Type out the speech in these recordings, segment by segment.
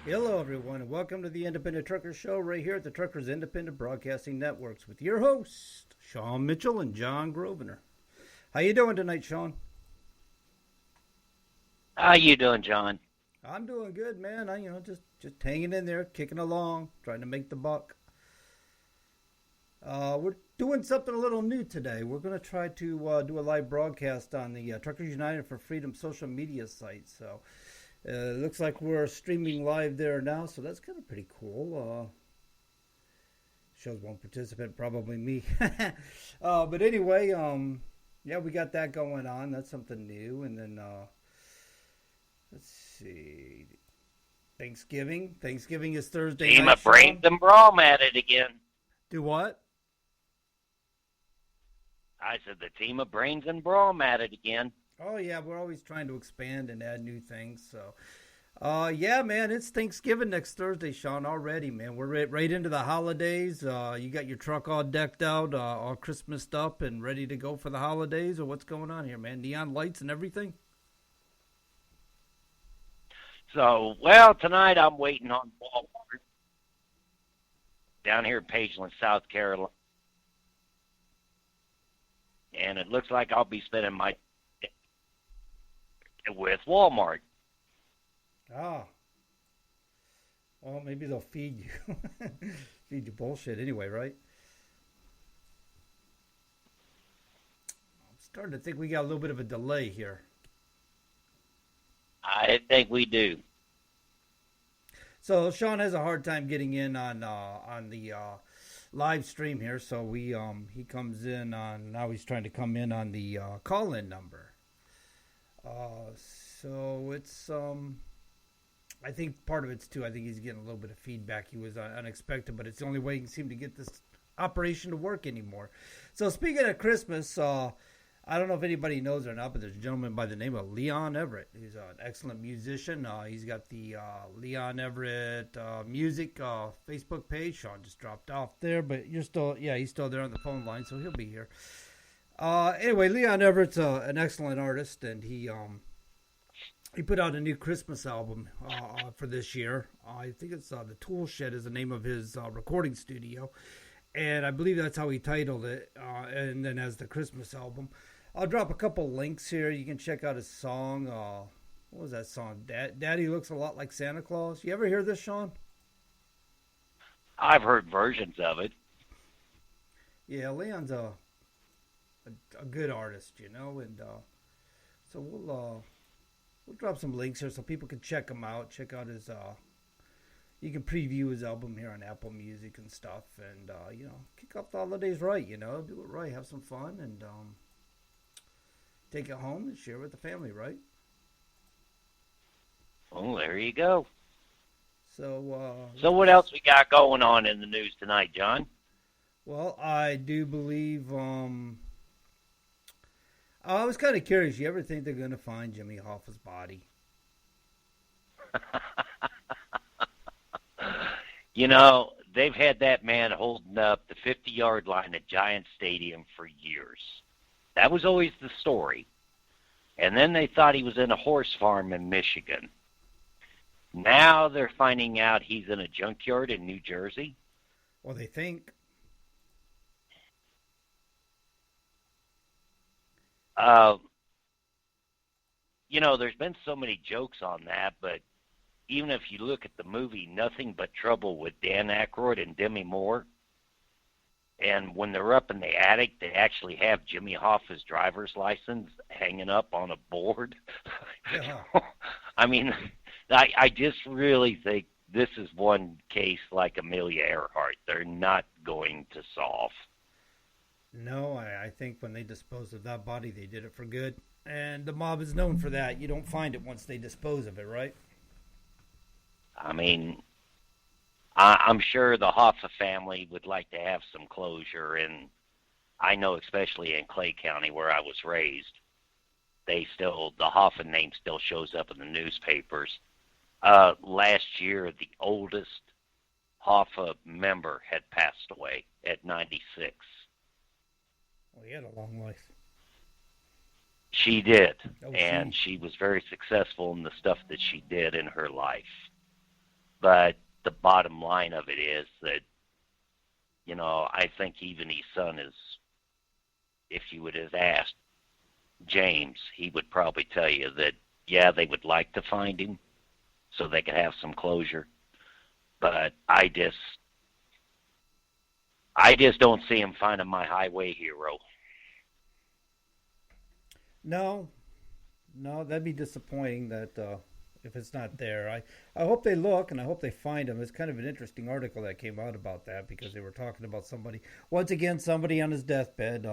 Hello, everyone, and welcome to the Independent Trucker Show right here at the Truckers Independent Broadcasting Networks with your hosts, Sean Mitchell and John Grosvenor. How you doing tonight, Sean? How you doing, John? I'm doing good, man. Just hanging in there, kicking along, trying to make the buck. We're doing something a little new today. We're going to try to do a live broadcast on the Truckers United for Freedom social media site. So it looks like we're streaming live there now, so that's kind of pretty cool. Shows one participant, probably me. But anyway, yeah, we got that going on. That's something new. And then, let's see. Thanksgiving. Thanksgiving is Thursday Team night, of Brains Sean. and Brawl at it again. Do what? I said the team of Brains and Brawl at it again. Oh, yeah, we're always trying to expand and add new things. So, yeah, man, it's Thanksgiving next Thursday, Sean, already, man. We're right into the holidays. You got your truck all decked out, all Christmased up and ready to go for the holidays, or what's going on here, man? Neon lights and everything? So, well, tonight I'm waiting on Walmart down here in Pageland, South Carolina. And it looks like I'll be spending my day with Walmart. Ah, well, maybe they'll feed you. Feed you bullshit anyway, right? I'm starting to think we got a little bit of a delay here. I think we do. So Sean has a hard time getting in on the live stream here. So we he comes in on now he's trying to come in on the call in number. So it's I think part of it's too. I think he's getting a little bit of feedback. He was unexpected, but it's the only way he can seem to get this operation to work anymore. So speaking of Christmas, I don't know if anybody knows or not, but there's a gentleman by the name of Leon Everett. He's an excellent musician. He's got the Leon Everett music Facebook page. Sean just dropped off there, but he's still there on the phone line, so he'll be here. Anyway, Leon Everett's an excellent artist, and he put out a new Christmas album for this year. I think it's the Tool Shed is the name of his recording studio, and I believe that's how he titled it. And then as the Christmas album, I'll drop a couple links here. You can check out his song. What was that song? Daddy Looks a Lot Like Santa Claus. You ever hear this, Sean? I've heard versions of it. Yeah, Leon's a good artist, and so we'll drop some links here so people can check him out. Check out his you can preview his album here on Apple Music and stuff, and kick off the holidays right. Do it right, have some fun, and take it home and share with the family, right? Well, there you go. So, So what else we got going on in the news tonight, John? well, I do believe. I was kind of curious. You ever think they're going to find Jimmy Hoffa's body? You know, they've had that man holding up the 50-yard line at Giant Stadium for years. That was always the story. And then they thought he was in a horse farm in Michigan. Now they're finding out he's in a junkyard in New Jersey. Well, they think. Uh, there's been so many jokes on that, but even if you look at the movie Nothing But Trouble with Dan Aykroyd and Demi Moore, and when they're up in the attic, they actually have Jimmy Hoffa's driver's license hanging up on a board. Yeah. I mean, I just really think this is one case like Amelia Earhart. They're not going to solve. No, I think when they disposed of that body, they did it for good. And the mob is known for that. You don't find it once they dispose of it, right? I mean, I'm sure the Hoffa family would like to have some closure, and I know especially in Clay County where I was raised, the Hoffa name still shows up in the newspapers. Last year, the oldest Hoffa member had passed away at 96. Well, he had a long life. She did, Oh, and she was very successful in the stuff that she did in her life. But the bottom line of it is that, I think even his son is, if you would have asked James, he would probably tell you that, yeah, they would like to find him so they could have some closure. But I just don't see him finding my highway hero. No, that'd be disappointing that if it's not there. I hope they look and I hope they find him. It's kind of an interesting article that came out about that because they were talking about somebody on his deathbed,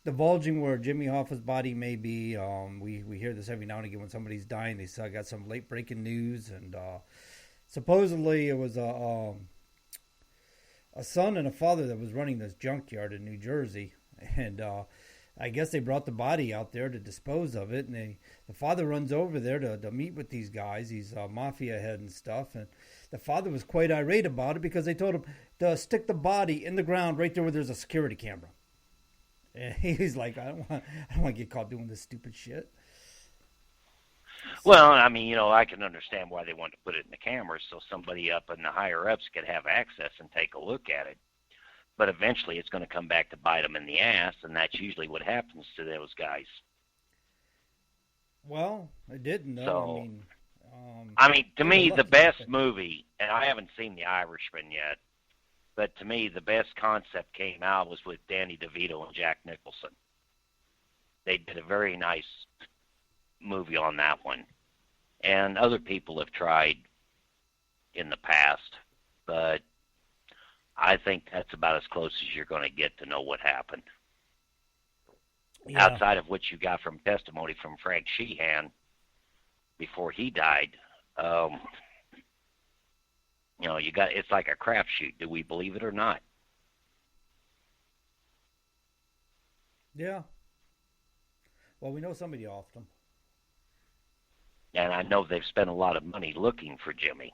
divulging where Jimmy Hoffa's body may be. We hear this every now and again when somebody's dying. They got some late breaking news, and supposedly it was a son and a father that was running this junkyard in New Jersey, and I guess they brought the body out there to dispose of it, and the father runs over there to meet with these guys, these mafia head and stuff, and the father was quite irate about it because they told him to stick the body in the ground right there where there's a security camera. And he's like, I don't want to get caught doing this stupid shit. Well, I mean, I can understand why they wanted to put it in the cameras so somebody up in the higher ups could have access and take a look at it. But eventually it's going to come back to bite them in the ass, and that's usually what happens to those guys. Well, I didn't know. So, I mean, to me, the best movie, and I haven't seen The Irishman yet, but to me, the best concept came out was with Danny DeVito and Jack Nicholson. They did a very nice movie on that one. And other people have tried in the past, but I think that's about as close as you're going to get to know what happened. Yeah. Outside of what you got from testimony from Frank Sheehan before he died, it's like a crapshoot. Do we believe it or not? Yeah. Well, we know somebody offed him. And I know they've spent a lot of money looking for Jimmy.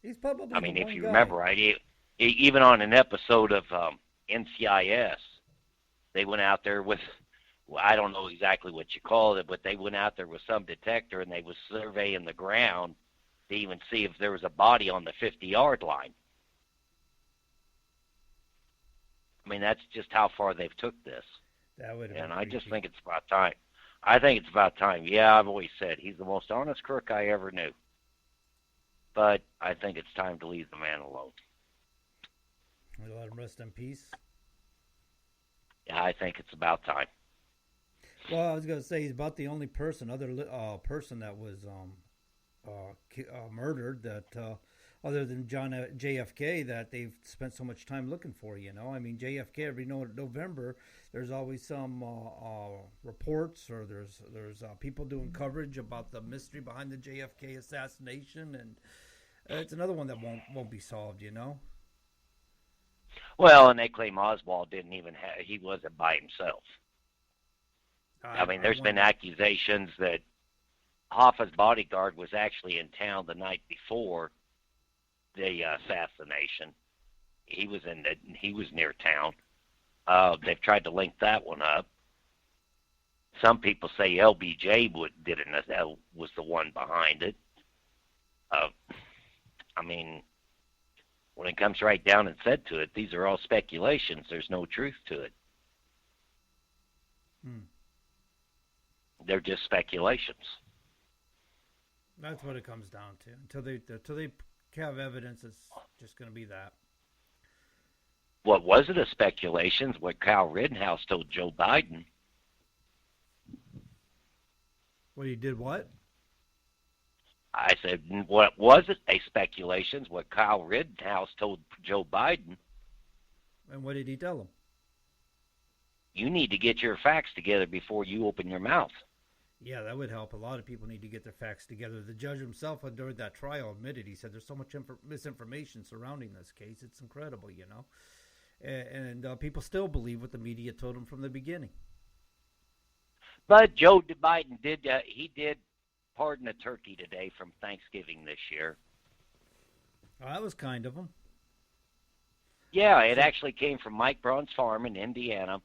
He's probably if you remember right, even on an episode of NCIS, they went out there with, I don't know exactly what you call it, but they went out there with some detector and they was surveying the ground to even see if there was a body on the 50-yard line. I mean, that's just how far they've took this. And I just think it's about time. I think it's about time. Yeah, I've always said he's the most honest crook I ever knew. But I think it's time to leave the man alone. We'll let him rest in peace. Yeah, I think it's about time. Well, I was going to say he's about the only person that was murdered that, other than JFK, that they've spent so much time looking for. I mean, JFK every November, there's always some reports or there's people doing coverage about the mystery behind the JFK assassination, and it's another one that won't be solved. Well, and they claim Oswald he wasn't by himself. I mean, there's been accusations that Hoffa's bodyguard was actually in town the night before the assassination. He was near town. They've tried to link that one up. Some people say LBJ was the one behind it. I mean, when it comes right down and said to it, these are all speculations. There's no truth to it. They're just speculations. That's what it comes down to. Until they have evidence, it's just going to be that. What was it a speculation? What Kyle Rittenhouse told Joe Biden. What he did what? I said, what was it a speculation? What Kyle Rittenhouse told Joe Biden. And what did he tell him? You need to get your facts together before you open your mouth. Yeah, that would help. A lot of people need to get their facts together. The judge himself, during that trial, admitted, he said, there's so much misinformation surrounding this case. It's incredible, And people still believe what the media told them from the beginning. But Joe Biden did pardon a turkey today from Thanksgiving this year. Oh, that was kind of him. Yeah, it actually came from Mike Braun's farm in Indiana,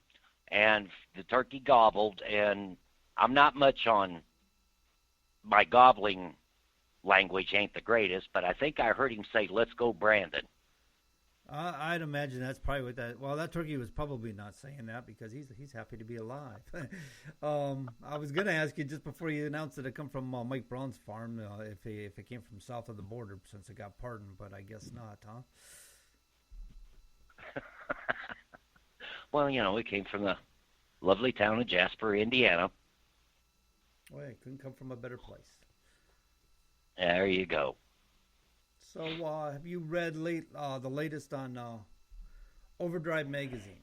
and the turkey gobbled, and I'm not much on my gobbling language ain't the greatest, but I think I heard him say, "Let's go, Brandon." I'd imagine that's probably what that. Well, that turkey was probably not saying that because he's happy to be alive. I was going to ask you just before you announced that it come from Mike Braun's farm if it came from south of the border since it got pardoned, but I guess not, huh? Well, it came from the lovely town of Jasper, Indiana. Well, it couldn't come from a better place. There you go. So, have you read the latest on Overdrive magazine?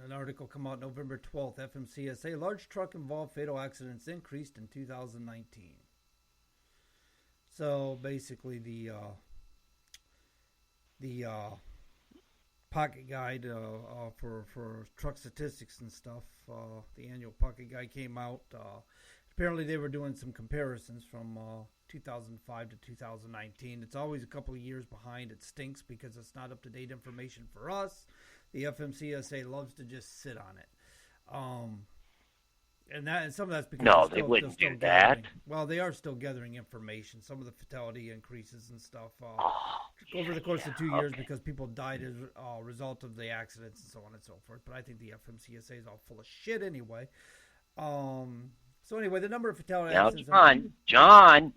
An article come out November 12th. FMCSA: large truck involved fatal accidents increased in 2019. So basically, the pocket guide for truck statistics and stuff. The annual pocket guide came out. Apparently, they were doing some comparisons from 2005 to 2019. It's always a couple of years behind. It stinks because it's not up-to-date information for us. The FMCSA loves to just sit on it. And some of that's because they wouldn't do that. Well, they are still gathering information. Some of the fatality increases and stuff over the course of 2 years because people died as a result of the accidents and so on and so forth. But I think the FMCSA is all full of shit anyway. So anyway, the number of fatality accidents. Now, John,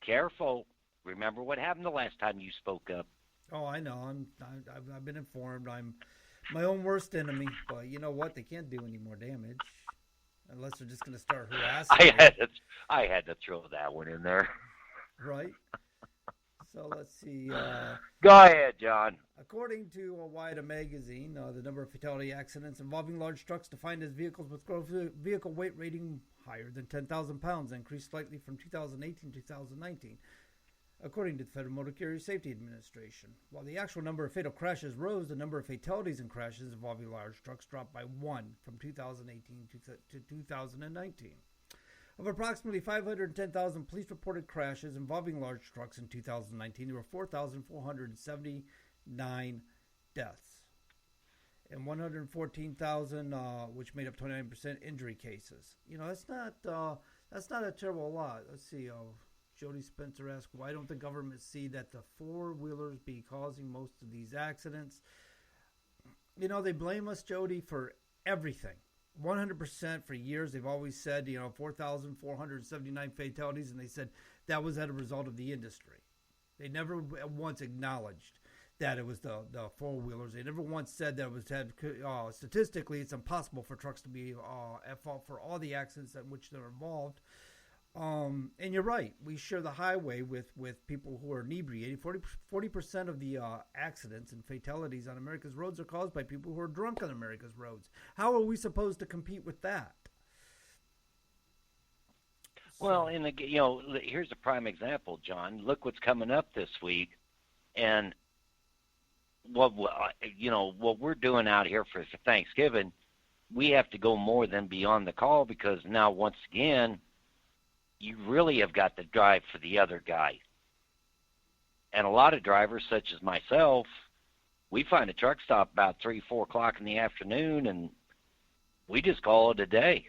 careful. Remember what happened the last time you spoke up. Oh, I know. I've been informed. I'm my own worst enemy. But you know what? They can't do any more damage unless they're just going to start harassing. I had to throw that one in there. Right. So let's see. Go ahead, John. According to WIDA magazine, the number of fatality accidents involving large trucks defined as vehicles with gross vehicle weight rating higher than 10,000 pounds increased slightly from 2018 to 2019, according to the Federal Motor Carrier Safety Administration. While the actual number of fatal crashes rose, the number of fatalities and crashes involving large trucks dropped by 1 from 2018 to 2019. Of approximately 510,000 police-reported crashes involving large trucks in 2019, there were 4,479 deaths and 114,000, which made up 29% injury cases. That's not a terrible lot. Let's see. Jody Spencer asked, why don't the government see that the four-wheelers be causing most of these accidents? They blame us, Jody, for everything. 100% for years. They've always said, 4,479 fatalities, and they said that was as a result of the industry. They never once acknowledged that it was the four-wheelers. They never once said that it was statistically it's impossible for trucks to be at fault for all the accidents in which they're involved. And you're right. We share the highway with people who are inebriated. 40% of the accidents and fatalities on America's roads are caused by people who are drunk on America's roads. How are we supposed to compete with that? Well, here's a prime example, John. Look what's coming up this week, and what we're doing out here for Thanksgiving, we have to go more than beyond the call because now once again, you really have got to drive for the other guy. And a lot of drivers, such as myself, we find a truck stop about 3, 4 o'clock in the afternoon, and we just call it a day.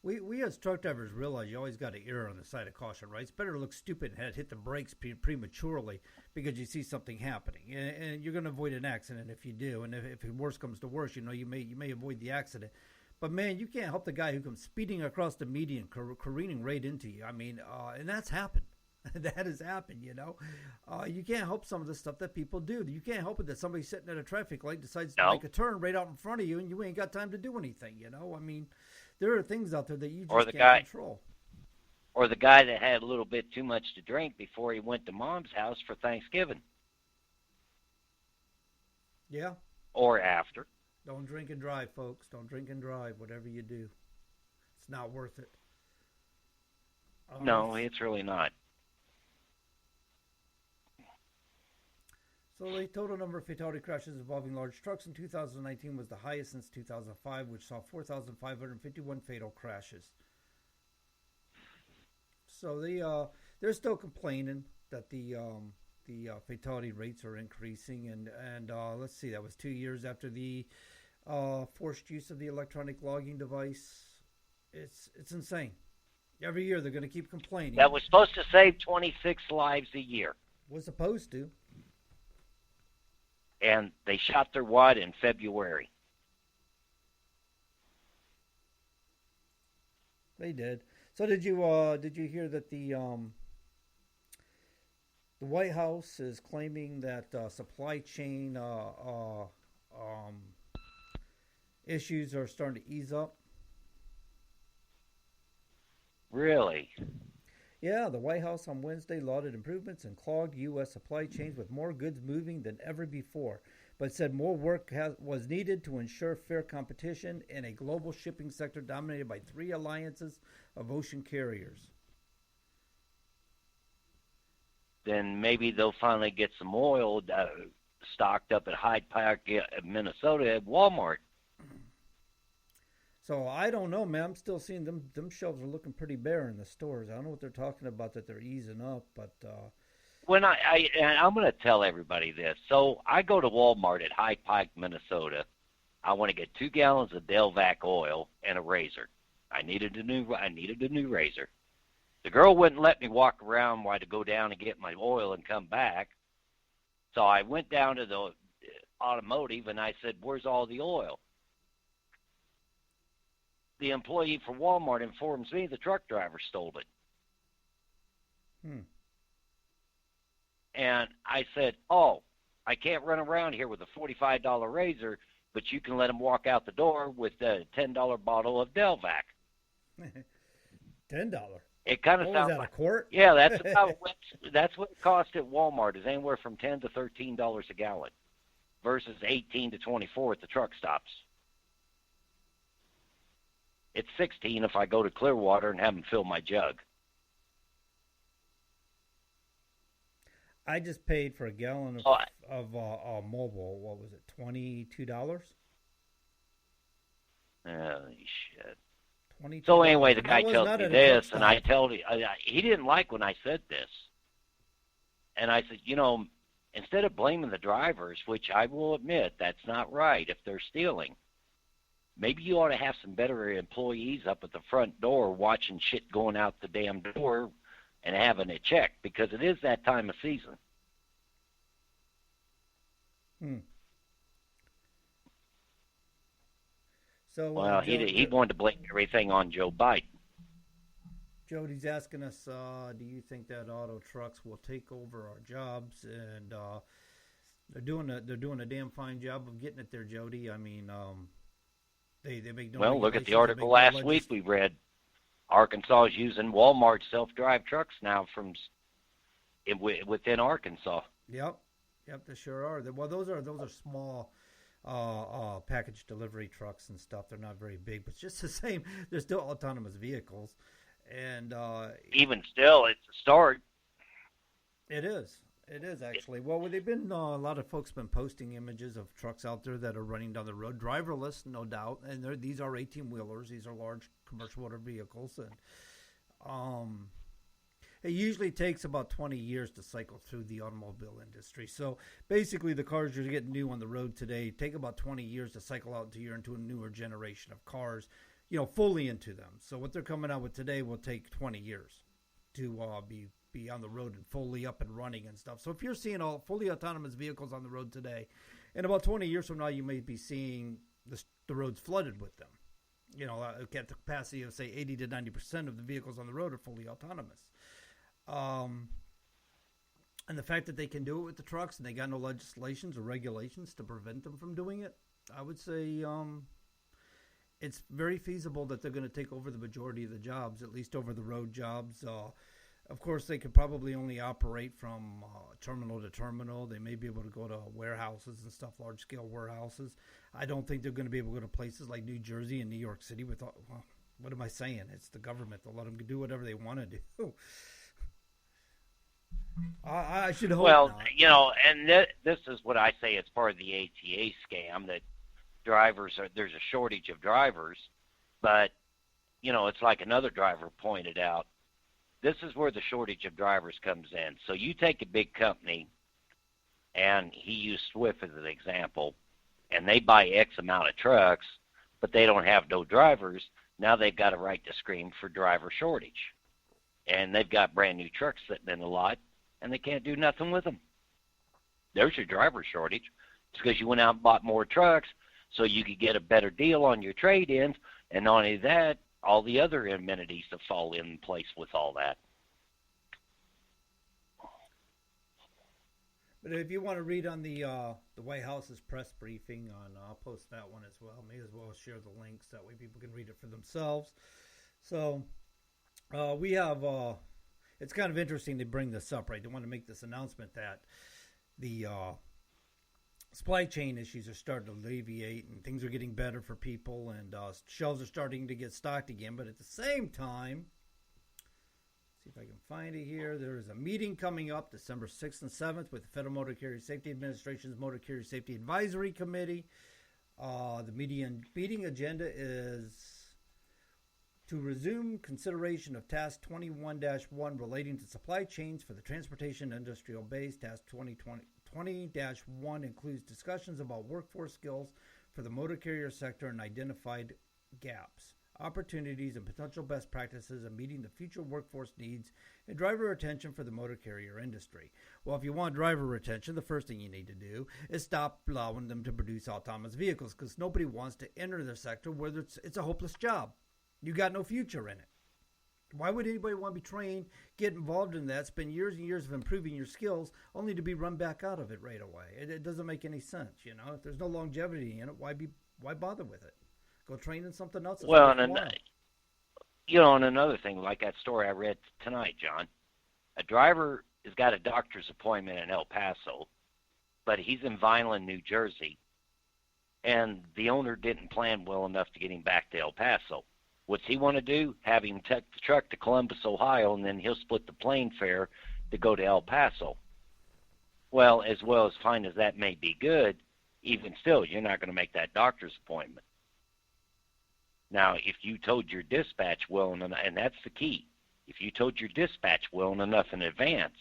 We as truck drivers realize you always got to err on the side of caution, right? It's better to look stupid and hit the brakes prematurely because you see something happening, and you're going to avoid an accident if you do. And if worse comes to worse, you may avoid the accident. But man, you can't help the guy who comes speeding across the median, careening right into you. I mean, and that's happened. That has happened, You can't help some of the stuff that people do. You can't help it that somebody sitting at a traffic light decides to make a turn right out in front of you, and you ain't got time to do anything. I mean, there are things out there that you just can't control. Or the guy that had a little bit too much to drink before he went to Mom's house for Thanksgiving. Yeah. Or after. Don't drink and drive, folks. Don't drink and drive, whatever you do. It's not worth it. No, it's really not. So the total number of fatality crashes involving large trucks in 2019 was the highest since 2005, which saw 4,551 fatal crashes. So they're still complaining that the fatality rates are increasing, and let's see, that was 2 years after the forced use of the electronic logging device. It's insane. Every year they're going to keep complaining. That was supposed to save 26 lives a year. Was supposed to. And they shot their wad in February. They did. So did you hear that the White House is claiming that supply chain issues are starting to ease up? Really? Yeah, the White House on Wednesday lauded improvements in clogged U.S. supply chains with more goods moving than ever before, but said more work was needed to ensure fair competition in a global shipping sector dominated by 3 alliances of ocean carriers. Then maybe they'll finally get some oil stocked up at Hyde Park, Minnesota at Walmart. So I don't know, man. I'm still seeing them shelves are looking pretty bare in the stores. I don't know what they're talking about that they're easing up, but when I'm going to tell everybody this. So I go to Walmart at Hyde Park, Minnesota. I want to get 2 gallons of Delvac oil and a razor. I needed a new razor. The girl wouldn't let me walk around while to go down and get my oil and come back. So I went down to the automotive and I said, "Where's all the oil?" The employee for Walmart informs me the truck driver stole it. And I said, "Oh, I can't run around here with a $45 razor, but you can let him walk out the door with a $10 bottle of Delvac." $10. It kind of What sounds was that, like a quart? Yeah, that's what it costs at Walmart. Is anywhere from $10 to $13 a gallon, versus 18 to 24 at the truck stops. It's 16 if I go to Clearwater and have them fill my jug. I just paid for a gallon of Mobil. What was it? $22. Oh shit! $22. So anyway, the guy That was tells not me at a this, truck and I stop. told him he didn't like when I said this, and I said, instead of blaming the drivers, which I will admit that's not right if they're stealing, maybe you ought to have some better employees up at the front door watching shit going out the damn door and having it checked, because it is that time of season. So, Well, he wanted to blame everything on Joe Biden. Jody's asking us, do you think that auto trucks will take over our jobs? And they're doing a damn fine job of getting it there, Jody. I mean, they make no. Well, look at regulations, the they article make no last week we read. Arkansas is using Walmart self-drive trucks now within Arkansas. Yep, they sure are. Well, those are small package delivery trucks and stuff. They're not very big, but it's just the same. They're still autonomous vehicles, and even still, it's a start. It is actually. Well, they've been a lot of folks been posting images of trucks out there that are running down the road, driverless, no doubt. And these are 18-wheelers. These are large commercial motor vehicles, and it usually takes about 20 years to cycle through the automobile industry. So basically, the cars you're getting new on the road today take about 20 years to cycle out into a newer generation of cars, fully into them. So what they're coming out with today will take 20 years to be on the road and fully up and running and stuff. So if you're seeing all fully autonomous vehicles on the road today, in about 20 years from now, you may be seeing the roads flooded with them. At the capacity of, say, 80 to 90% of the vehicles on the road are fully autonomous. And the fact that they can do it with the trucks and they got no legislations or regulations to prevent them from doing it, I would say it's very feasible that they're going to take over the majority of the jobs, at least over the road jobs. Of course, they could probably only operate from terminal to terminal. They may be able to go to warehouses and stuff, large-scale warehouses. I don't think they're going to be able to go to places like New Jersey and New York City with what am I saying? It's the government. They'll let them do whatever they want to do. I should hope not. And this is what I say it's part of the ATA scam, that there's a shortage of drivers, but, it's like another driver pointed out. This is where the shortage of drivers comes in. So you take a big company, and he used Swift as an example, and they buy X amount of trucks, but they don't have no drivers. Now they've got a right to scream for driver shortage. And they've got brand new trucks sitting in the lot, and they can't do nothing with them. There's your driver shortage. It's because you went out and bought more trucks so you could get a better deal on your trade-ins, and not only that, all the other amenities that fall in place with all that. But if you want to read on the White House's press briefing, I'll post that one as well. May as well share the links, that way people can read it for themselves. So we have, it's kind of interesting to bring this up, right? They want to make this announcement that the supply chain issues are starting to alleviate and things are getting better for people, and shelves are starting to get stocked again. But at the same time, see if I can find it here. There is a meeting coming up December 6th and 7th with the Federal Motor Carrier Safety Administration's Motor Carrier Safety Advisory Committee. The meeting agenda is to resume consideration of Task 21-1 relating to supply chains for the transportation industrial base. Task 20-1 includes discussions about workforce skills for the motor carrier sector and identified gaps, opportunities, and potential best practices in meeting the future workforce needs and driver retention for the motor carrier industry. Well, if you want driver retention, the first thing you need to do is stop allowing them to produce autonomous vehicles, because nobody wants to enter the sector where it's a hopeless job. You got no future in it. Why would anybody want to be trained, get involved in that, spend years and years of improving your skills, only to be run back out of it right away? It doesn't make any sense, you know. If there's no longevity in it, why bother with it? Go train in something else. Well, and another thing, like that story I read tonight, John, a driver has got a doctor's appointment in El Paso, but he's in Vineland, New Jersey, and the owner didn't plan well enough to get him back to El Paso. What's he want to do? Have him take the truck to Columbus, Ohio, and then he'll split the plane fare to go to El Paso. Well as fine as that may be good, even still, you're not going to make that doctor's appointment. Now, if you told your dispatch well enough, and that's the key, if you told your dispatch well enough in advance,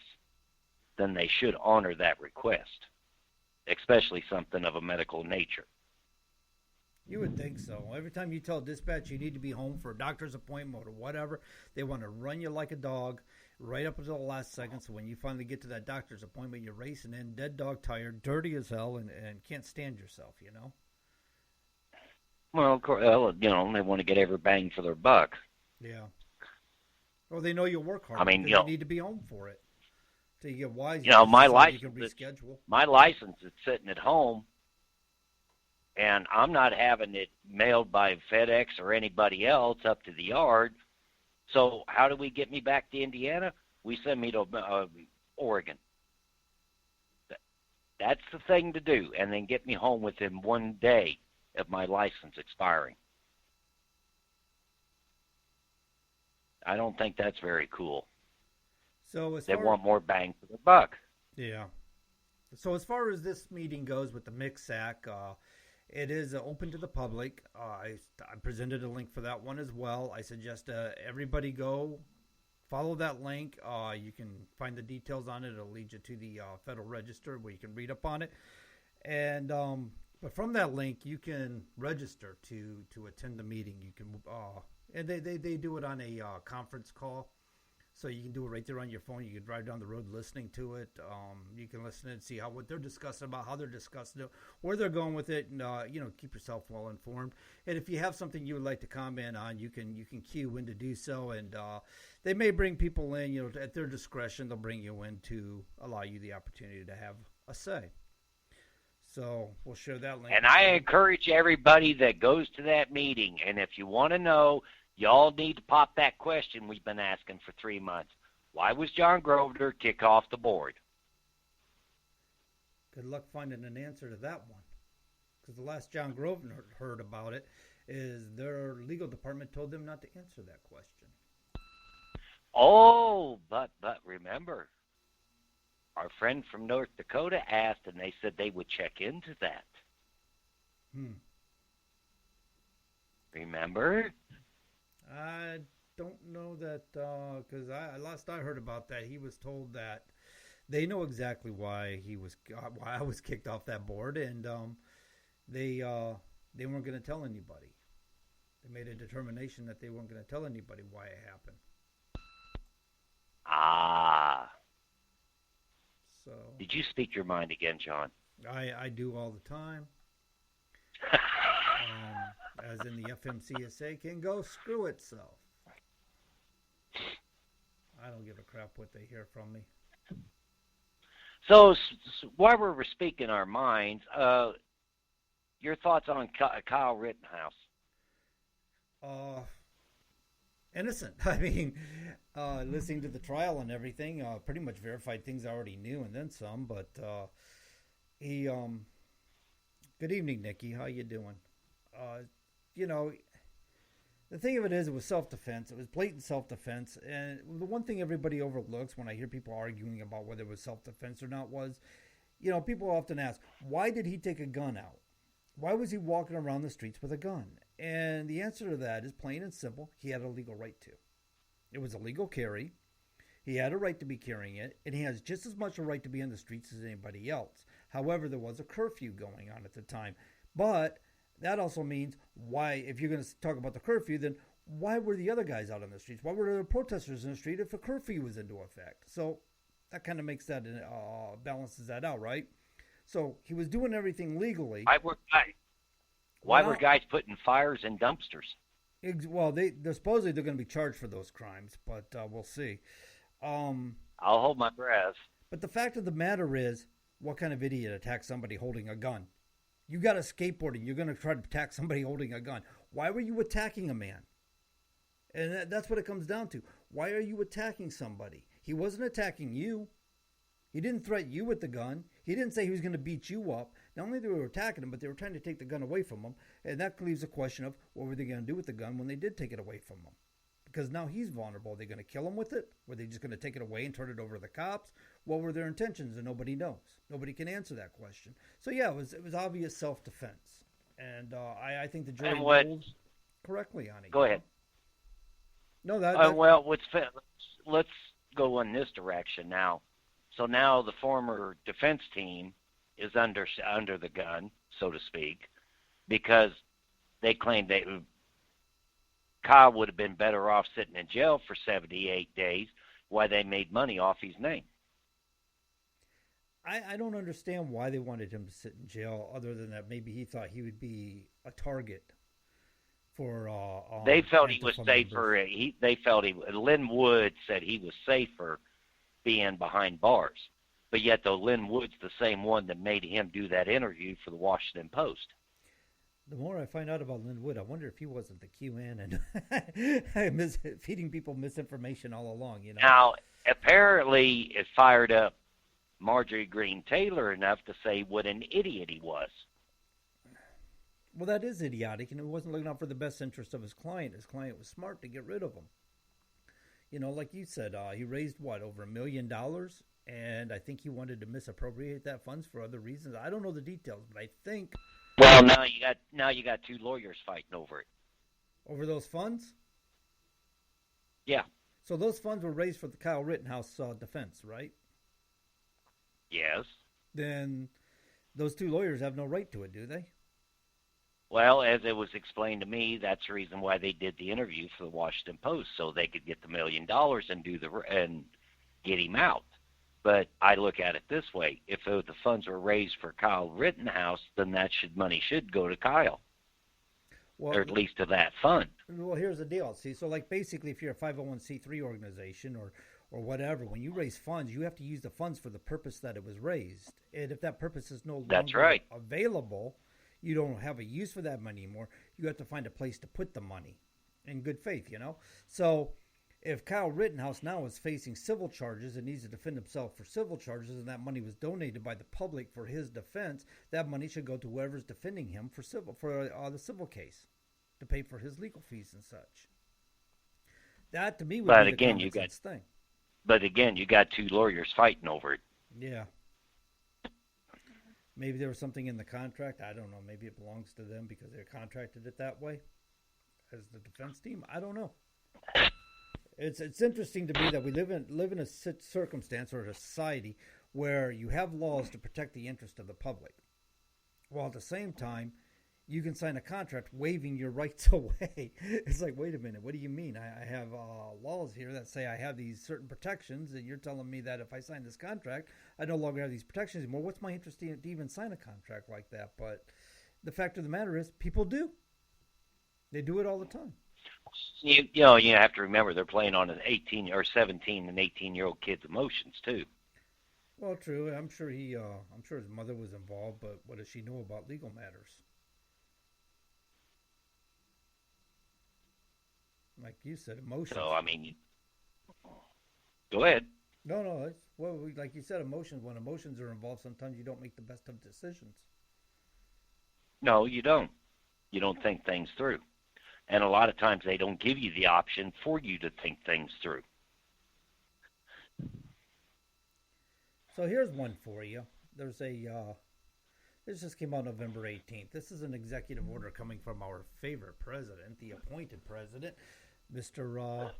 then they should honor that request, especially something of a medical nature. You would think so. Every time you tell dispatch you need to be home for a doctor's appointment or whatever, they want to run you like a dog right up until the last second. So when you finally get to that doctor's appointment, you're racing in, dead dog tired, dirty as hell, and can't stand yourself, you know? Well, of course, they want to get every bang for their buck. Yeah. Well, they know you'll work hard. I mean, you need to be home for it. So you get wise. My license, you can reschedule. My license is sitting at home, and I'm not having it mailed by FedEx or anybody else up to the yard. So how do we get me back to Indiana? We send me to Oregon. That's the thing to do, and then get me home within 1 day of my license expiring. I don't think that's very cool. So they want more bang for the buck. Yeah. So as far as this meeting goes with the MCSAC, it is open to the public. I presented a link for that one as well. I suggest everybody go follow that link. You can find the details on it. It'll lead you to the Federal Register where you can read up on it. And but from that link, you can register to attend the meeting. You can and they do it on a conference call. So you can do it right there on your phone. You can drive down the road listening to it. You can listen and see what they're discussing about, how they're discussing it, where they're going with it, and keep yourself well informed. And if you have something you would like to comment on, you can cue in to do so. And they may bring people in, at their discretion. They'll bring you in to allow you the opportunity to have a say. So we'll share that link. And I encourage everybody that goes to that meeting, and if you want to know, y'all need to pop that question we've been asking for 3 months. Why was John Grosvenor kicked off the board? Good luck finding an answer to that one. Because the last John Grosvenor heard about it is their legal department told them not to answer that question. Oh, but remember, our friend from North Dakota asked, and they said they would check into that. Remember? I don't know that, because last I heard about that, he was told that they know exactly why I was kicked off that board, and they weren't going to tell anybody. They made a determination that they weren't going to tell anybody why it happened. Ah. So Did you speak your mind again, John? I do all the time. As in the FMCSA can go screw itself. I don't give a crap what they hear from me. So while we're speaking our minds, your thoughts on Kyle Rittenhouse? Innocent. I mean, listening to the trial and everything, pretty much verified things I already knew and then some. But he, good evening, Nikki. How you doing? You know, the thing of it is, it was self-defense. It was blatant self-defense. And the one thing everybody overlooks when I hear people arguing about whether it was self-defense or not was, you know, people often ask, why did he take a gun out? Why was he walking around the streets with a gun? And the answer to that is plain and simple. He had a legal right to. It was a legal carry. He had a right to be carrying it, and he has just as much a right to be in the streets as anybody else. However, there was a curfew going on at the time. But that also means why, if you're going to talk about the curfew, then why were the other guys out on the streets? Why were the protesters in the street if a curfew was into effect? So that kind of makes that, balances that out, right? So he was doing everything legally. Why were guys putting fires in dumpsters? Well, they're supposedly they're going to be charged for those crimes, but we'll see. I'll hold my breath. But the fact of the matter is, what kind of idiot attacks somebody holding a gun? You got a skateboarding. You're going to try to attack somebody holding a gun. Why were you attacking a man? And that's what it comes down to. Why are you attacking somebody? He wasn't attacking you. He didn't threaten you with the gun. He didn't say he was going to beat you up. Not only they were attacking him, but they were trying to take the gun away from him. And that leaves a question of what were they going to do with the gun when they did take it away from him? Because now he's vulnerable. Are they going to kill him with it? Were they just going to take it away and turn it over to the cops? What were their intentions? And nobody knows. Nobody can answer that question. So yeah, it was obvious self-defense. And I think the jury ruled correctly on it. Go ahead. No, that well, let's go in this direction now. So now the former defense team is under the gun, so to speak, because they claim Kyle would have been better off sitting in jail for 78 days while they made money off his name. I don't understand why they wanted him to sit in jail, other than that maybe he thought he would be a target for. They felt he was safer. Lynn Wood said he was safer being behind bars. But yet, though, Lynn Wood's the same one that made him do that interview for the Washington Post. The more I find out about Lynn Wood, I wonder if he wasn't the QN and feeding people misinformation all along. You know. Now, apparently, it fired up Marjorie Greene Taylor enough to say what an idiot he was. Well, that is idiotic, and he wasn't looking out for the best interest of his client. His client was smart to get rid of him. You know, like you said, he raised, over $1 million? And I think he wanted to misappropriate that funds for other reasons. I don't know the details, but I think. Well, now you got two lawyers fighting over it. Over those funds? Yeah. So those funds were raised for the Kyle Rittenhouse defense, right? Yes. Then those two lawyers have no right to it, do they? Well, as it was explained to me, that's the reason why they did the interview for the Washington Post, so they could get the $1 million and get him out. But I look at it this way: if the funds were raised for Kyle Rittenhouse, then money should go to Kyle, or at least to that fund. Well, here's the deal. See, so like basically, if you're a 501c3 organization or whatever, when you raise funds, you have to use the funds for the purpose that it was raised. And if that purpose is no longer available, you don't have a use for that money anymore. You have to find a place to put the money in good faith, you know? So if Kyle Rittenhouse now is facing civil charges and needs to defend himself for civil charges, and that money was donated by the public for his defense, that money should go to whoever's defending him for the civil case to pay for his legal fees and such. That to me would be the common sense thing. But again, you got two lawyers fighting over it. Yeah. Maybe there was something in the contract. I don't know. Maybe it belongs to them because they contracted it that way as the defense team. I don't know. It's interesting to me that we live in a circumstance or a society where you have laws to protect the interest of the public, while at the same time you can sign a contract waiving your rights away. It's like, wait a minute, what do you mean? I have laws here that say I have these certain protections, and you're telling me that if I sign this contract, I no longer have these protections anymore. What's my interest to even sign a contract like that? But the fact of the matter is, people do. They do it all the time. You have to remember they're playing on an 18 or 17 and 18-year-old kid's emotions too. Well, true. I'm sure his mother was involved, but what does she know about legal matters? Like you said, emotions. So, I mean, go ahead. No. Like you said, emotions. When emotions are involved, sometimes you don't make the best of decisions. No, you don't. You don't think things through. And a lot of times they don't give you the option for you to think things through. So here's one for you. This just came out November 18th. This is an executive order coming from our favorite president, the appointed president, Mr.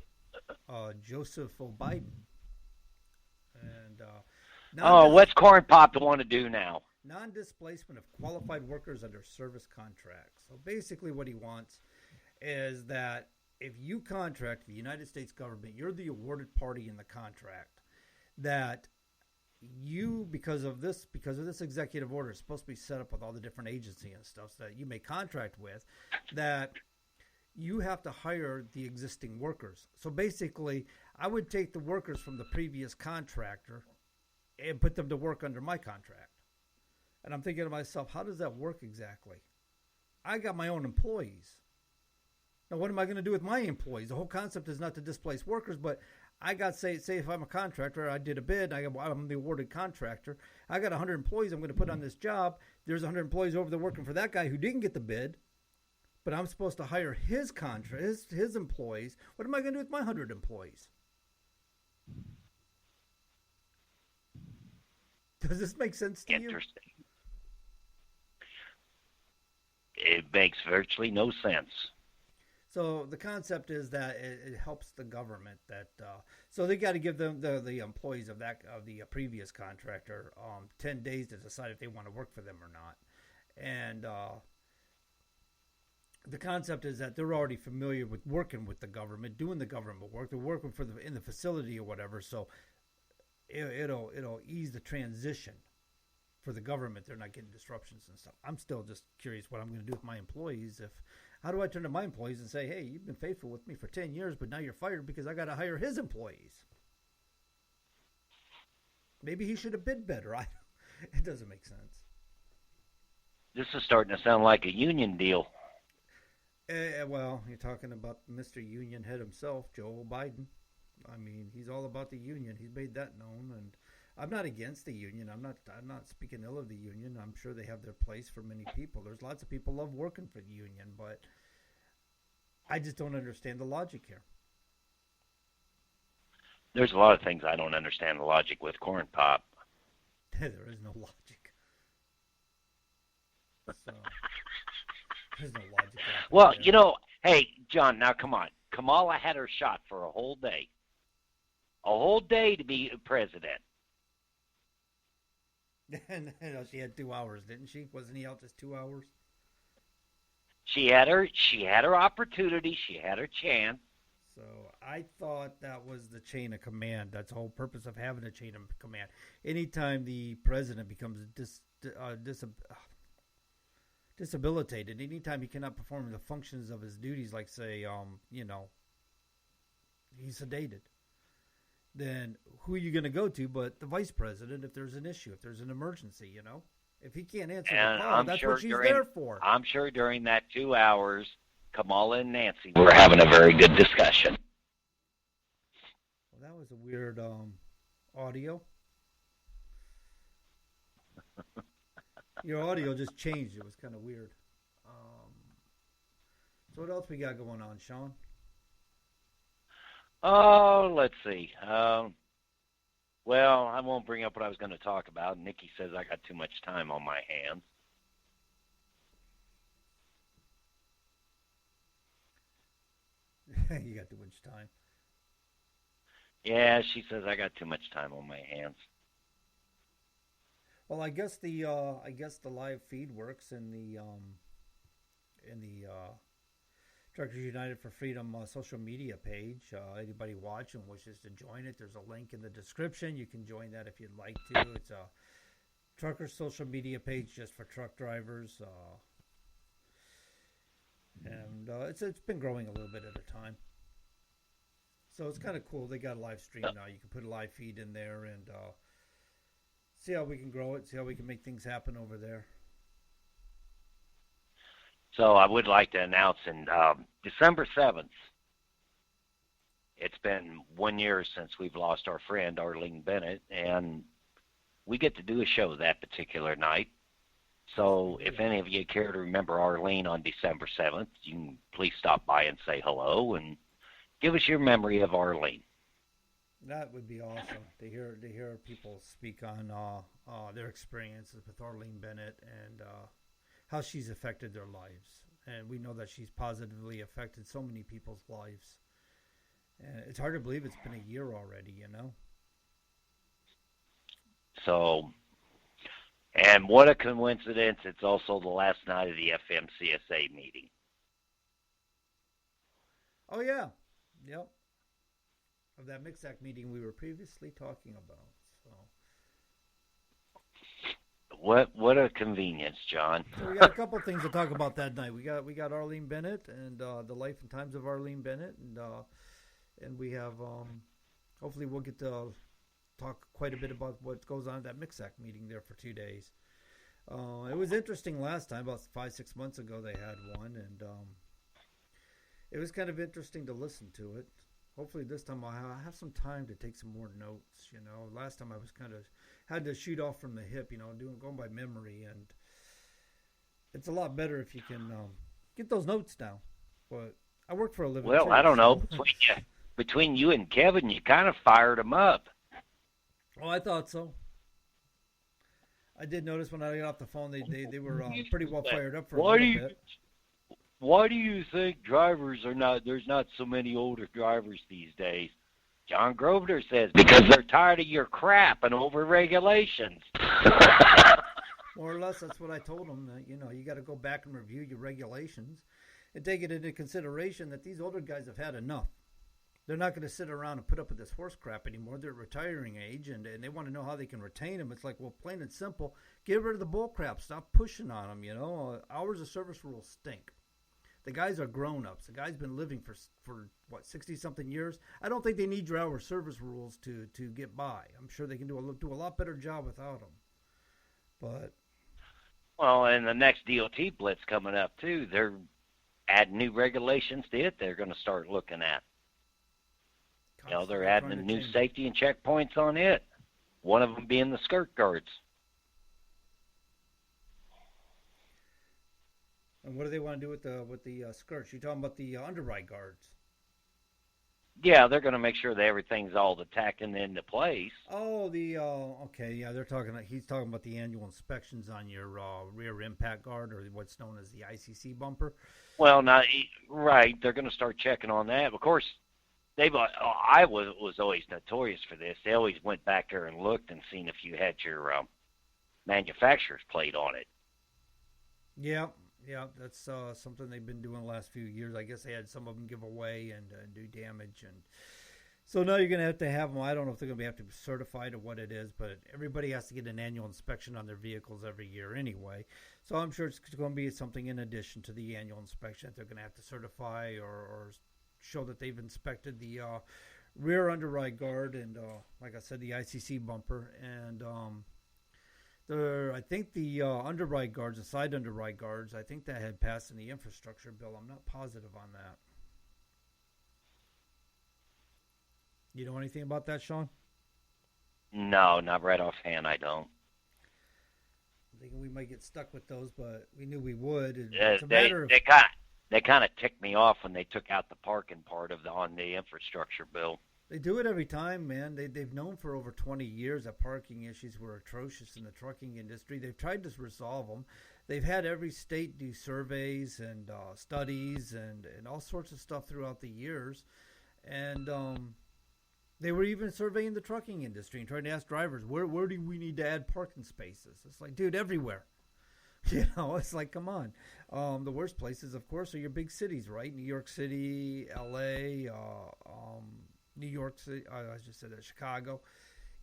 Joseph Biden. And what's Corn Pop want to do now? Non-displacement of qualified workers under service contracts. So basically what he wants is that if you contract the United States government, you're the awarded party in the contract, that you, because of this executive order, is supposed to be set up with all the different agencies and stuff that you may contract with, that you have to hire the existing workers. So basically, I would take the workers from the previous contractor and put them to work under my contract. And I'm thinking to myself, how does that work exactly? I got my own employees. Now, what am I going to do with my employees? The whole concept is not to displace workers, but I got, say if I'm a contractor, I did a bid, I'm the awarded contractor. I got 100 employees I'm going to put on this job. There's 100 employees over there working for that guy who didn't get the bid, but I'm supposed to hire his his employees. What am I going to do with my 100 employees? Does this make sense to you? Interesting. It makes virtually no sense. So the concept is that it helps the government that so they got to give them the employees of the previous contractor 10 days to decide if they want to work for them or not, and the concept is that they're already familiar with working with the government, doing the government work. They're working in the facility or whatever, so it'll ease the transition for the government. They're not getting disruptions and stuff. I'm still just curious what I'm going to do with my employees. How do I turn to my employees and say, hey, you've been faithful with me for 10 years, but now you're fired because I got to hire his employees? Maybe he should have bid better. It doesn't make sense. This is starting to sound like a union deal. Well, you're talking about Mr. Union Head himself, Joe Biden. I mean, he's all about the union. He's made that known, and I'm not against the union. I'm not speaking ill of the union. I'm sure they have their place for many people. There's lots of people love working for the union, but I just don't understand the logic here. There's a lot of things I don't understand the logic with Corn Pop. There is no logic. So, there's no logic. Well, you know, hey, John, now come on. Kamala had her shot for a whole day. A whole day to be president. And she had 2 hours, didn't she? Wasn't he out just 2 hours? She had her opportunity. She had her chance. So I thought that was the chain of command. That's the whole purpose of having a chain of command. Anytime the president becomes disabilitated, anytime he cannot perform the functions of his duties, like say, he's sedated, then who are you going to go to but the vice president if there's an issue, if there's an emergency, If he can't answer the call, that's what she's there for. I'm sure during that 2 hours, Kamala and Nancy were having a very good discussion. Well, that was a weird audio. Your audio just changed. It was kind of weird. So what else we got going on, Sean? Oh, let's see. Well, I won't bring up what I was going to talk about. Nikki says I got too much time on my hands. You got too much time. Yeah, she says I got too much time on my hands. Well, I guess the live feed works in the the Truckers United for Freedom social media page. Anybody watching wishes to join it, there's a link in the description. You can join that if you'd like to. It's a Truckers social media page just for truck drivers. And it's been growing a little bit at a time. So it's kind of cool. They got a live stream now. You can put a live feed in there and see how we can grow it, see how we can make things happen over there. So I would like to announce in December 7th, it's been 1 year since we've lost our friend Arlene Bennett, and we get to do a show that particular night. So if any of you care to remember Arlene on December 7th, you can please stop by and say hello and give us your memory of Arlene. That would be awesome to hear people speak on their experiences with Arlene Bennett and how she's affected their lives. And we know that she's positively affected so many people's lives. And it's hard to believe it's been a year already, you know? So, and what a coincidence, it's also the last night of the FMCSA meeting. Oh, yeah. Yep. Of that Mixac meeting we were previously talking about. So. What a convenience, John. So we got a couple of things to talk about that night. We got Arlene Bennett and the life and times of Arlene Bennett, and we have hopefully we'll get to talk quite a bit about what goes on at that Mixac meeting there for 2 days. It was interesting last time, about 5-6 months ago they had one, and it was kind of interesting to listen to it. Hopefully this time I'll have some time to take some more notes. You know, last time I was kind of had to shoot off from the hip. You know, going by memory, and it's a lot better if you can get those notes down. But I work for a living. Well, too, I don't know. so. Between you and Kevin, you kind of fired them up. Oh, I thought so. I did notice when I got off the phone, they were pretty well fired up for a little bit. Why do you think there's not so many older drivers these days? John Grosvenor says, because they're tired of your crap and over regulations. More or less, that's what I told them. You know, you got to go back and review your regulations and take it into consideration that these older guys have had enough. They're not going to sit around and put up with this horse crap anymore. They're at retiring age, and they want to know how they can retain them. It's like, well, plain and simple, get rid of the bull crap. Stop pushing on them, you know. Hours of service rules stink. The guys are grown-ups. The guy's been living for what, 60-something years? I don't think they need your hour service rules to get by. I'm sure they can do a lot better job without them. But well, and the next DOT blitz coming up, too, they're adding new regulations to it they're going to start looking at. You know, they're adding new safety and checkpoints on it, one of them being the skirt guards. And what do they want to do with the skirts? You're talking about the underride guards. Yeah, they're going to make sure that everything's all tacking into place. Oh, okay, yeah, he's talking about the annual inspections on your rear impact guard, or what's known as the ICC bumper. Well, right, they're going to start checking on that. Of course, I was always notorious for this. They always went back there and looked and seen if you had your manufacturer's plate on it. Yeah, that's something they've been doing the last few years. I guess they had some of them give away and do damage, and so now you're going to have them. I don't know if they're going to have to be certified or what it is, but everybody has to get an annual inspection on their vehicles every year anyway. So I'm sure it's going to be something in addition to the annual inspection that they're going to have to certify or show that they've inspected the rear underride guard and, like I said, the ICC bumper. And I think the underride guards, the side underride guards, I think that had passed in the infrastructure bill. I'm not positive on that. You know anything about that, Sean? No, not right offhand, I don't. I'm thinking we might get stuck with those, but we knew we would. It's a matter of... They kind of ticked me off when they took out the parking part on the infrastructure bill. They do it every time, man. They've known for over 20 years that parking issues were atrocious in the trucking industry. They've tried to resolve them. They've had every state do surveys and studies and all sorts of stuff throughout the years. And they were even surveying the trucking industry and trying to ask drivers, where do we need to add parking spaces? It's like, dude, everywhere. It's like, come on. The worst places, of course, are your big cities, right? New York City, L.A., New York City. I just said that, Chicago.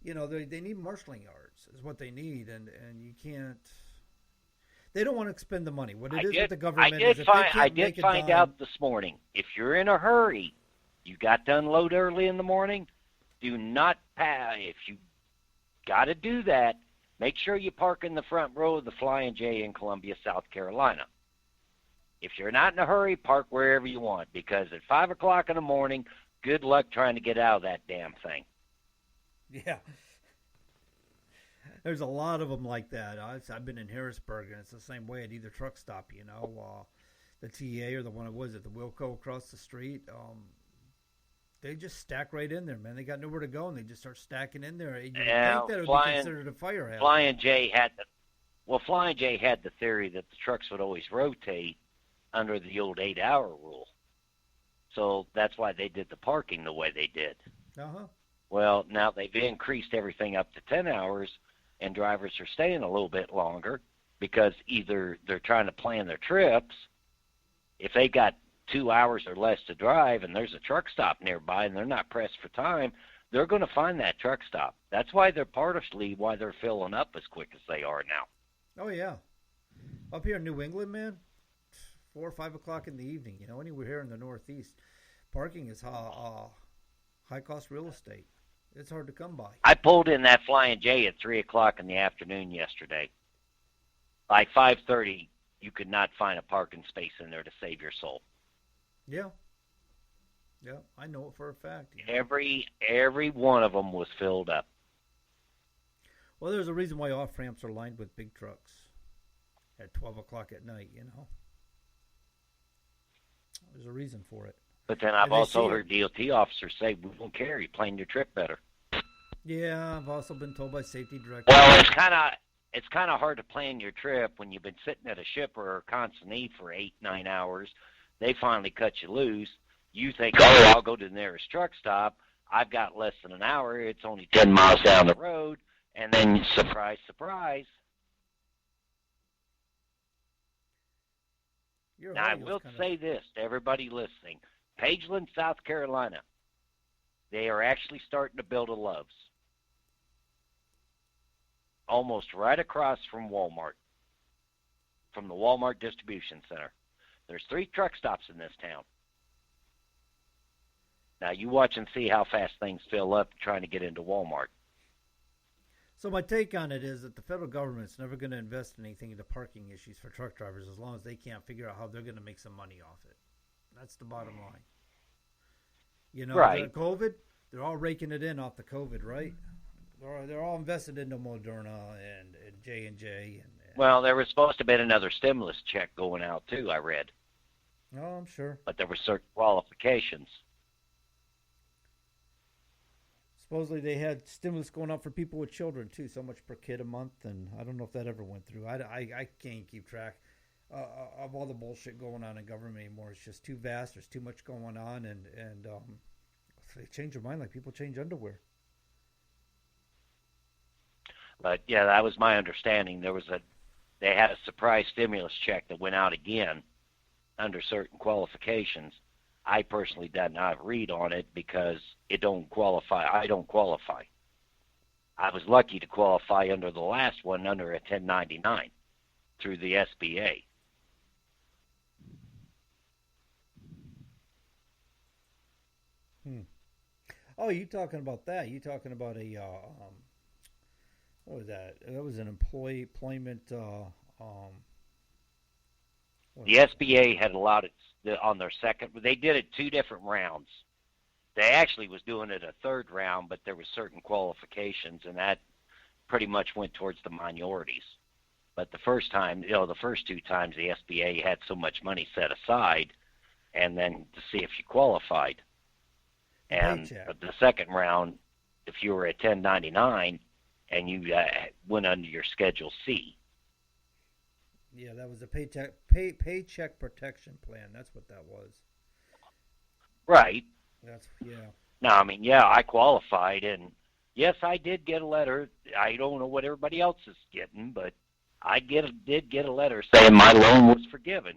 They need marshaling yards is what they need, and you can't. They don't want to expend the money. What it is with the government is if they can't I did make a find dime. out this morning. If you're in a hurry, you got to unload early in the morning. Do not pass. If you got to do that, make sure you park in the front row of the Flying J in Columbia, South Carolina. If you're not in a hurry, park wherever you want, because at 5 o'clock in the morning, good luck trying to get out of that damn thing. Yeah. There's a lot of them like that. I've been in Harrisburg, and it's the same way at either truck stop, the TA or the one it was at the Wilco across the street. They just stack right in there, man. They got nowhere to go, and they just start stacking in there. You think that would be considered a fire hazard. Flying J had the theory that the trucks would always rotate under the old 8-hour rule. So that's why they did the parking the way they did. Uh-huh. Well, now they've increased everything up to 10 hours, and drivers are staying a little bit longer because either they're trying to plan their trips. If they got 2 hours or less to drive and there's a truck stop nearby and they're not pressed for time, they're going to find that truck stop. That's why they're partially why they're filling up as quick as they are now. Oh, yeah. Up here in New England, man, 4 or 5 o'clock in the evening, anywhere here in the Northeast, parking is high-cost real estate. It's hard to come by. I pulled in that Flying J at 3 o'clock in the afternoon yesterday. By 5:30, you could not find a parking space in there to save your soul. Yeah. Yeah, I know it for a fact. Every one of them was filled up. Well, there's a reason why off-ramps are lined with big trucks at 12 o'clock at night, There's a reason for it. But then I've also heard DOT officers say, we don't care, you plan your trip better. Yeah, I've also been told by safety directors. Well, it's kind of hard to plan your trip when you've been sitting at a shipper or consignee for 8-9 hours. They finally cut you loose. You think, oh, I'll go to the nearest truck stop. I've got less than an hour. It's only 10 miles down the road. And then, surprise, surprise. Now, I will say this to everybody listening. Pageland, South Carolina, they are actually starting to build a Love's. Almost right across from Walmart, from the Walmart Distribution Center. There's 3 truck stops in this town. Now, you watch and see how fast things fill up trying to get into Walmart. So my take on it is that the federal government's never going to invest anything into parking issues for truck drivers as long as they can't figure out how they're going to make some money off it. That's the bottom line. Right. COVID, they're all raking it in off the COVID, right? They're all invested into Moderna and J&J. Well, there was supposed to be another stimulus check going out, too, I read. Oh, I'm sure. But there were certain qualifications. Supposedly they had stimulus going out for people with children, too, so much per kid a month, and I don't know if that ever went through. I can't keep track of all the bullshit going on in government anymore. It's just too vast. There's too much going on, and they change their mind like people change underwear. But, yeah, that was my understanding. They had a surprise stimulus check that went out again under certain qualifications. I personally did not read on it because it don't qualify. I don't qualify. I was lucky to qualify under the last one under a 1099 through the SBA. Oh, you talking about that? You talking about a what was that? That was an employment. The SBA had allowed it on their second. They did it 2 different rounds. They actually was doing it a 3rd round, but there was certain qualifications, and that pretty much went towards the minorities. But the first time, the first 2 times, the SBA had so much money set aside, and then to see if you qualified. And the second round, if you were at 1099 and you went under your Schedule C. Yeah, that was a paycheck protection plan. That's what that was. Right. Yeah. No, I mean, yeah, I qualified, and yes, I did get a letter. I don't know what everybody else is getting, but did get a letter saying my loan was forgiven.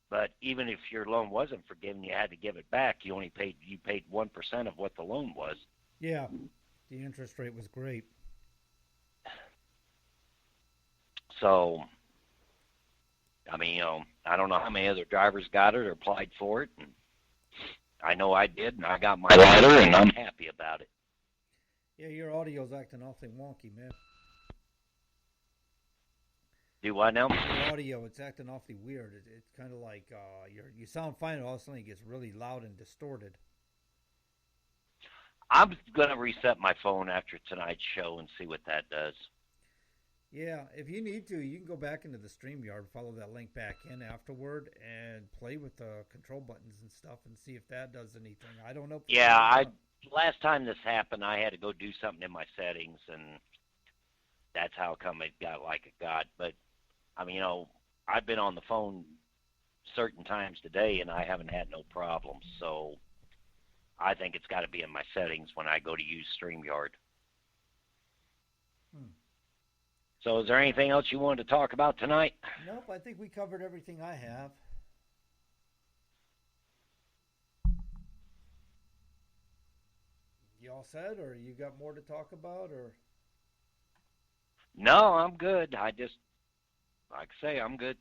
But even if your loan wasn't forgiven, you had to give it back. You paid 1% of what the loan was. Yeah, the interest rate was great. So, I mean, I don't know how many other drivers got it or applied for it. And I know I did, and I got my letter, and I'm happy about it. Yeah, your audio's acting awfully wonky, man. Do I now? Your audio, it's acting awfully weird. It's kind of like you sound fine, and all of a sudden it gets really loud and distorted. I'm going to reset my phone after tonight's show and see what that does. Yeah, if you need to, you can go back into the StreamYard, follow that link back in afterward, and play with the control buttons and stuff and see if that does anything. I don't know. Yeah, last time this happened, I had to go do something in my settings, and that's how come it got like it got. But, I mean, I've been on the phone certain times today, and I haven't had no problems. So I think it's got to be in my settings when I go to use StreamYard. So is there anything else you wanted to talk about tonight? Nope, I think we covered everything I have. You all set, or you got more to talk about, or? No, I'm good. I just, like I say, I'm good.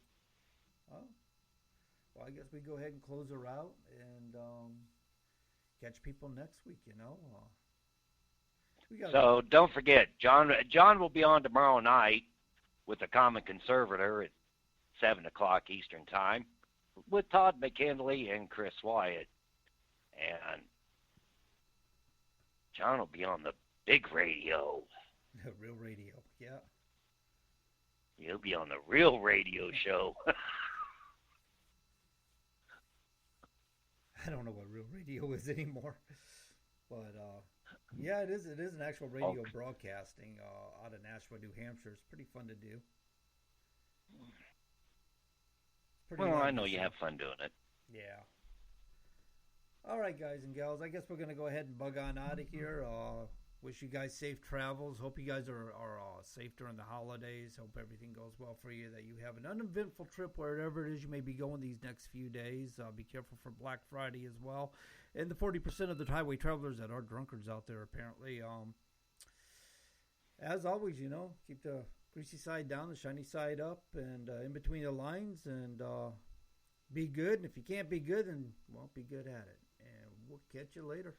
Oh. Well, I guess we go ahead and close her out and catch people next week, So don't forget, John will be on tomorrow night with the Common Conservator at 7 o'clock Eastern Time with Todd McKinley and Chris Wyatt. And John will be on the big radio. Real radio, yeah. He'll be on the real radio show. I don't know what real radio is anymore. But, yeah, it is an actual radio broadcasting out of Nashua, New Hampshire. It's pretty fun to do. Well, I know you have fun doing it. Yeah. All right, guys and gals. I guess we're going to go ahead and bug on out of here. Wish you guys safe travels. Hope you guys are safe during the holidays. Hope everything goes well for you, that you have an uneventful trip wherever it is you may be going these next few days. Be careful for Black Friday as well. And the 40% of the highway travelers that are drunkards out there, apparently. As always, keep the greasy side down, the shiny side up, and in between the lines, and be good. And if you can't be good, then, well, be good at it. And we'll catch you later.